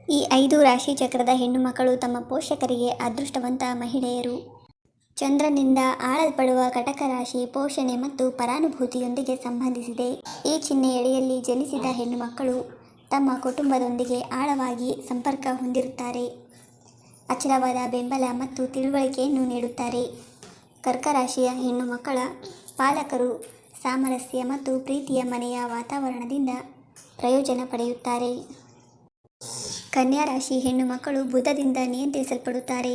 ಈ 5 ರಾಶಿ ಚಕ್ರದ ಹೆಣ್ಣು ಮಕ್ಕಳು ತಮ್ಮ ಪೋಷಕರಿಗೆ ಅದೃಷ್ಟವಂತ ಮಹಿಳೆಯರು. ಚಂದ್ರನಿಂದ ಆಳಲ್ಪಡುವ ಕಟಕ ರಾಶಿ ಪೋಷಣೆ ಮತ್ತು ಪರಾನುಭೂತಿಯೊಂದಿಗೆ ಸಂಬಂಧಿಸಿದೆ. ಈ ಚಿಹ್ನೆಯಡಿಯಲ್ಲಿ ಜನಿಸಿದ ಹೆಣ್ಣು ಮಕ್ಕಳು ತಮ್ಮ ಕುಟುಂಬದೊಂದಿಗೆ ಆಳವಾಗಿ ಸಂಪರ್ಕ ಹೊಂದಿರುತ್ತಾರೆ. ಅಚಲವಾದ ಬೆಂಬಲ ಮತ್ತು ತಿಳುವಳಿಕೆಯನ್ನು ನೀಡುತ್ತಾರೆ. ಕರ್ಕ ರಾಶಿಯ ಹೆಣ್ಣು ಮಕ್ಕಳ ಪಾಲಕರು ಸಾಮರಸ್ಯ ಮತ್ತು ಪ್ರೀತಿಯ ಮನೆಯ ವಾತಾವರಣದಿಂದ ಪ್ರಯೋಜನ ಪಡೆಯುತ್ತಾರೆ. ಕನ್ಯಾ ರಾಶಿ ಹೆಣ್ಣು ಮಕ್ಕಳು ಬುಧದಿಂದ ನಿಯಂತ್ರಿಸಲ್ಪಡುತ್ತಾರೆ.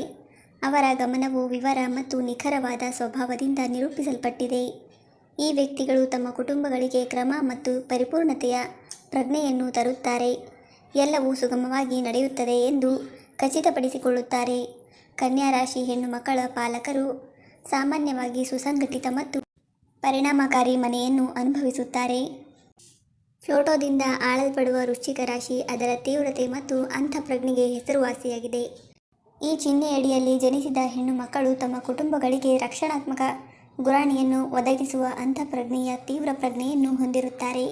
ಅವರ ಗಮನವು ವಿವರ ಮತ್ತು ನಿಖರವಾದ ಸ್ವಭಾವದಿಂದ ನಿರೂಪಿಸಲ್ಪಟ್ಟಿದೆ. ಈ ವ್ಯಕ್ತಿಗಳು ತಮ್ಮ ಕುಟುಂಬಗಳಿಗೆ ಕ್ರಮ ಮತ್ತು ಪರಿಪೂರ್ಣತೆಯ ಪ್ರಜ್ಞೆಯನ್ನು ತರುತ್ತಾರೆ. ಎಲ್ಲವೂ ಸುಗಮವಾಗಿ ನಡೆಯುತ್ತದೆ ಎಂದು ಖಚಿತಪಡಿಸಿಕೊಳ್ಳುತ್ತಾರೆ. ಕನ್ಯಾ ರಾಶಿ ಹೆಣ್ಣು ಮಕ್ಕಳ ಪಾಲಕರು ಸಾಮಾನ್ಯವಾಗಿ ಸುಸಂಘಟಿತ ಮತ್ತು ಪರಿಣಾಮಕಾರಿ ಮನೆಯನ್ನು ಅನುಭವಿಸುತ್ತಾರೆ. ಪ್ಲೂಟೋದಿಂದ ಆಳಲ್ಪಡುವ ವೃಶ್ಚಿಕ ರಾಶಿ ಅದರ ತೀವ್ರತೆ ಮತ್ತು ಅಂತಃಪ್ರಜ್ಞೆಗೆ ಹೆಸರುವಾಸಿಯಾಗಿದೆ. ಈ ಚಿಹ್ನೆಯಡಿಯಲ್ಲಿ ಜನಿಸಿದ ಹೆಣ್ಣು ಮಕ್ಕಳು ತಮ್ಮ ಕುಟುಂಬಗಳಿಗೆ ರಕ್ಷಣಾತ್ಮಕ ಗುರಾಣಿಯನ್ನು ಒದಗಿಸುವ ಅಂತಃಪ್ರಜ್ಞೆಯ ತೀವ್ರ ಪ್ರಜ್ಞೆಯನ್ನು ಹೊಂದಿರುತ್ತಾರೆ.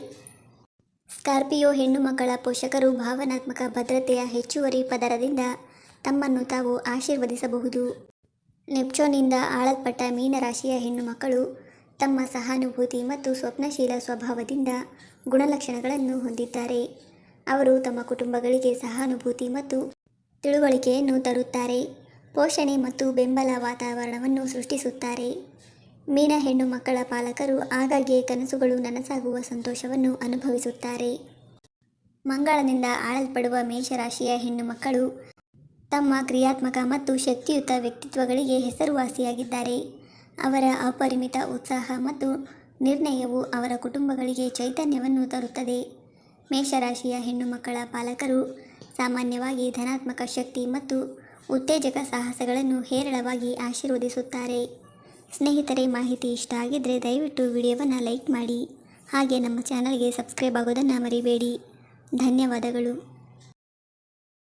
ಸ್ಕಾರ್ಪಿಯೋ ಹೆಣ್ಣು ಮಕ್ಕಳ ಪೋಷಕರು ಭಾವನಾತ್ಮಕ ಭದ್ರತೆಯ ಹೆಚ್ಚುವರಿ ಪದರದಿಂದ ತಮ್ಮನ್ನು ತಾವು ಆಶೀರ್ವದಿಸಬಹುದು. ನೆಪ್ಚೂನ್ನಿಂದ ಆಳಲ್ಪಟ್ಟ ಮೀನರಾಶಿಯ ಹೆಣ್ಣು ಮಕ್ಕಳು ತಮ್ಮ ಸಹಾನುಭೂತಿ ಮತ್ತು ಸ್ವಪ್ನಶೀಲ ಸ್ವಭಾವದಿಂದ ಗುಣಲಕ್ಷಣಗಳನ್ನು ಹೊಂದಿದ್ದಾರೆ. ಅವರು ತಮ್ಮ ಕುಟುಂಬಗಳಿಗೆ ಸಹಾನುಭೂತಿ ಮತ್ತು ತಿಳುವಳಿಕೆಯನ್ನು ತರುತ್ತಾರೆ. ಪೋಷಣೆ ಮತ್ತು ಬೆಂಬಲ ವಾತಾವರಣವನ್ನು ಸೃಷ್ಟಿಸುತ್ತಾರೆ. ಮೀನ ಹೆಣ್ಣು ಮಕ್ಕಳ ಪಾಲಕರು ಆಗಾಗ್ಗೆ ಕನಸುಗಳು ನನಸಾಗುವ ಸಂತೋಷವನ್ನು ಅನುಭವಿಸುತ್ತಾರೆ. ಮಂಗಳನಿಂದ ಆಳಲ್ಪಡುವ ಮೇಷರಾಶಿಯ ಹೆಣ್ಣು ಮಕ್ಕಳು ತಮ್ಮ ಕ್ರಿಯಾತ್ಮಕ ಮತ್ತು ಶಕ್ತಿಯುತ ವ್ಯಕ್ತಿತ್ವಗಳಿಗೆ ಹೆಸರುವಾಸಿಯಾಗಿದ್ದಾರೆ. ಅವರ ಅಪರಿಮಿತ ಉತ್ಸಾಹ ಮತ್ತು ನಿರ್ಣಯವು ಅವರ ಕುಟುಂಬಗಳಿಗೆ ಚೈತನ್ಯವನ್ನು ತರುತ್ತದೆ. ಮೇಷರಾಶಿಯ ಹೆಣ್ಣು ಮಕ್ಕಳ ಪಾಲಕರು ಸಾಮಾನ್ಯವಾಗಿ ಧನಾತ್ಮಕ ಶಕ್ತಿ ಮತ್ತು ಉತ್ತೇಜಕ ಸಾಹಸಗಳನ್ನು ಹೇರಳವಾಗಿ ಆಶೀರ್ವದಿಸುತ್ತಾರೆ. ಸ್ನೇಹಿತರೆ, ಮಾಹಿತಿ ಇಷ್ಟ ಆಗಿದ್ದರೆ ದಯವಿಟ್ಟು ವಿಡಿಯೋವನ್ನು ಲೈಕ್ ಮಾಡಿ. ಹಾಗೆ ನಮ್ಮ ಚಾನಲ್ಗೆ ಸಬ್ಸ್ಕ್ರೈಬ್ ಆಗೋದನ್ನು ಮರಿಬೇಡಿ. ಧನ್ಯವಾದಗಳು.